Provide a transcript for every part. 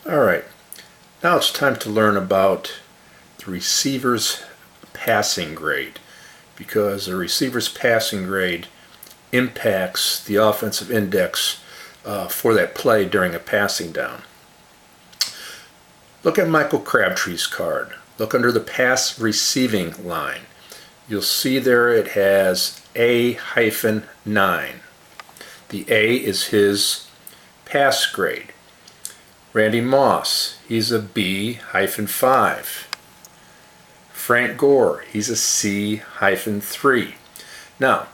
All right, now it's time to learn about the receiver's passing grade, because the receiver's passing grade impacts the offensive index for that play during a passing down. Look at Michael Crabtree's card. Look under the pass receiving line. You'll see there it has A-9. The A is his pass grade. Randy Moss, he's a B-5. Frank Gore, he's a C-3. Now,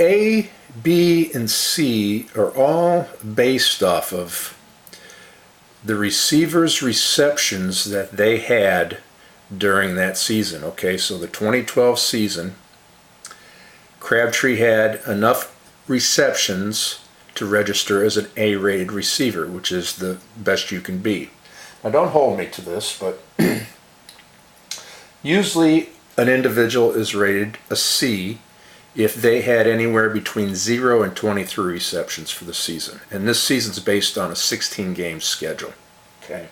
A, B, and C are all based off of the receiver's receptions that they had during that season. Okay, so the 2012 season, Crabtree had enough receptions to register as an A-rated receiver, which is the best you can be. Now don't hold me to this, but usually an individual is rated a C if they had anywhere between 0 and 23 receptions for the season. And this season's based on a 16-game schedule. Okay.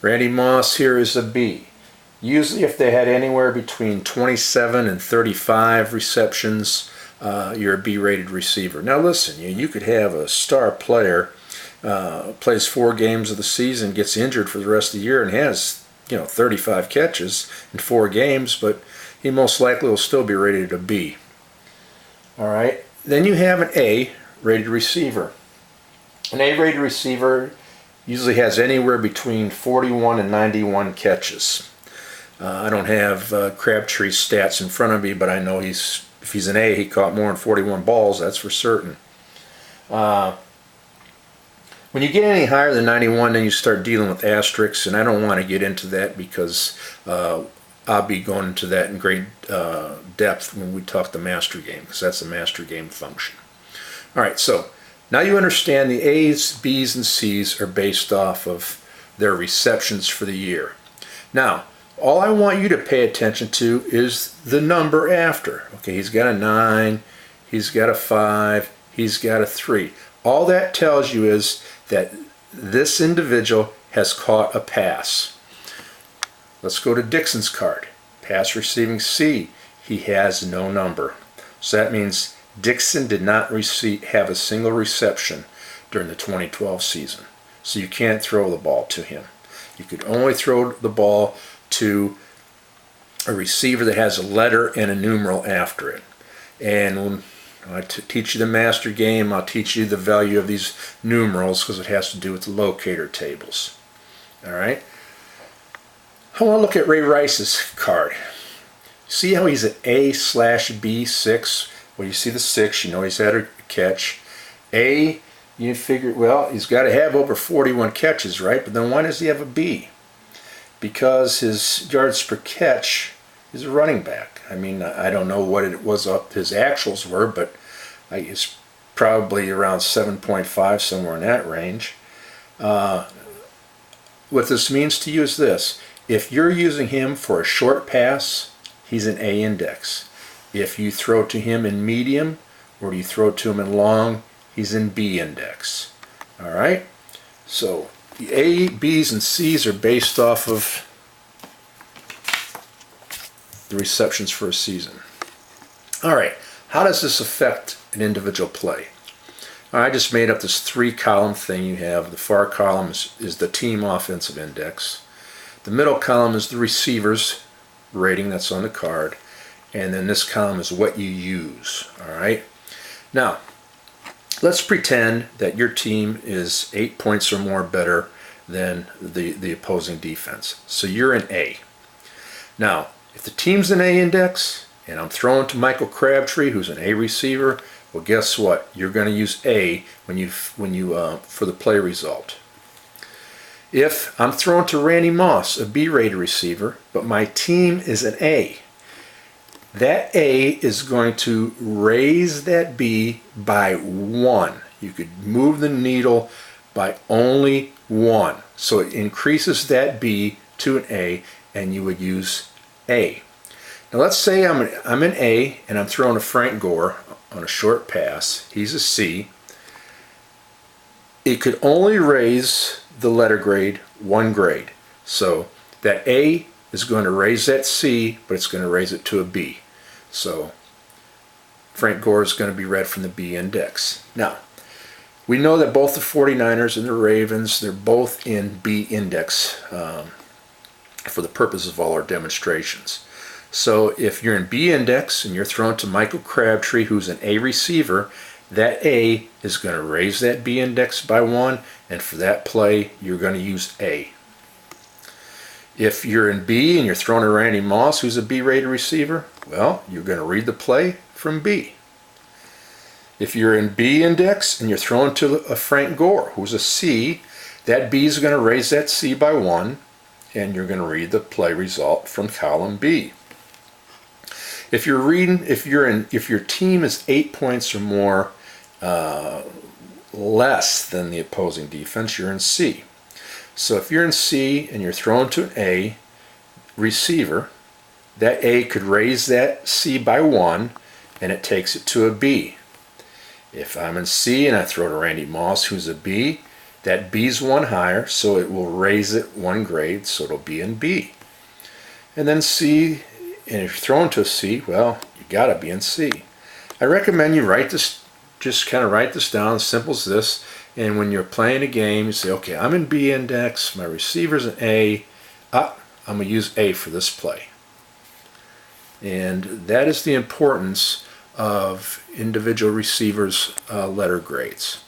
Randy Moss here is a B. Usually if they had anywhere between 27 and 35 receptions, you're a B-rated receiver. Now listen, you could have a star player, plays 4 games of the season, gets injured for the rest of the year, and has 35 catches in 4 games, but he most likely will still be rated a B. All right. Then you have an A-rated receiver. An A-rated receiver usually has anywhere between 41 and 91 catches. I don't have Crabtree's stats in front of me, but I know if he's an A, he caught more than 41 balls, that's for certain. When you get any higher than 91, then you start dealing with asterisks, and I don't want to get into that because I'll be going into that in great depth when we talk the master game, because that's the master game function. All right, so now you understand the A's, B's, and C's are based off of their receptions for the year. Now, all I want you to pay attention to is the number after. Okay, he's got a 9, he's got a 5, he's got a 3. All that tells you is that this individual has caught a pass. Let's go to Dixon's card. Pass receiving C. He has no number. So that means Dixon did not have a single reception during the 2012 season. So you can't throw the ball to him. You could only throw the ball to a receiver that has a letter and a numeral after it. And when I teach you the master game, I'll teach you the value of these numerals because it has to do with the locator tables. All right. I want to look at Ray Rice's card. See how he's an A/B6? Well, you see the 6, you know he's had a catch. A, you figure, well, he's got to have over 41 catches, right? But then why does he have a B? Because his yards per catch is a running back. I mean, I don't know what it was his actuals were, but it's probably around 7.5, somewhere in that range. What this means to you is this. If you're using him for a short pass, he's an A index. If you throw to him in medium, or you throw to him in long, he's in B index. All right? So the A, B's, and C's are based off of the receptions for a season. All right, how does this affect an individual play? I just made up this 3-column thing you have. The far column is the team offensive index. The middle column is the receiver's rating that's on the card. And then this column is what you use. All right. Now, let's pretend that your team is 8 points or more better than the opposing defense. So you're an A. Now, if the team's an A index, and I'm throwing to Michael Crabtree, who's an A receiver, well, guess what? You're going to use A for the play result. If I'm throwing to Randy Moss, a B-rated receiver, but my team is an A, that A is going to raise that B by 1. You could move the needle by only 1. So it increases that B to an A, and you would use A. Now let's say I'm an A and I'm throwing to Frank Gore on a short pass, he's a C, it could only raise the letter grade one grade. So that A is going to raise that C, but it's going to raise it to a B. So Frank Gore is going to be read from the B index. Now, we know that both the 49ers and the Ravens, they're both in B index for the purpose of all our demonstrations. So if you're in B index and you're thrown to Michael Crabtree, who's an A receiver, that A is going to raise that B index by 1, and for that play, you're going to use A. If you're in B and you're thrown to Randy Moss, who's a B-rated receiver, well, you're going to read the play from B. If you're in B index and you're thrown to a Frank Gore, who's a C, that B is going to raise that C by 1, and you're going to read the play result from column B. If your team is 8 points or more less than the opposing defense, you're in C. So if you're in C and you're thrown to an A receiver, that A could raise that C by 1, and it takes it to a B. If I'm in C and I throw to Randy Moss, who's a B, that B's one higher, so it will raise it one grade, so it'll be in B. And then C, and if you're thrown to a C, well, you gotta be in C. I recommend you write this, just kind of write this down, as simple as this, and when you're playing a game, you say, okay, I'm in B index, my receiver's an A, I'm gonna use A for this play. And that is the importance of individual receivers' letter grades.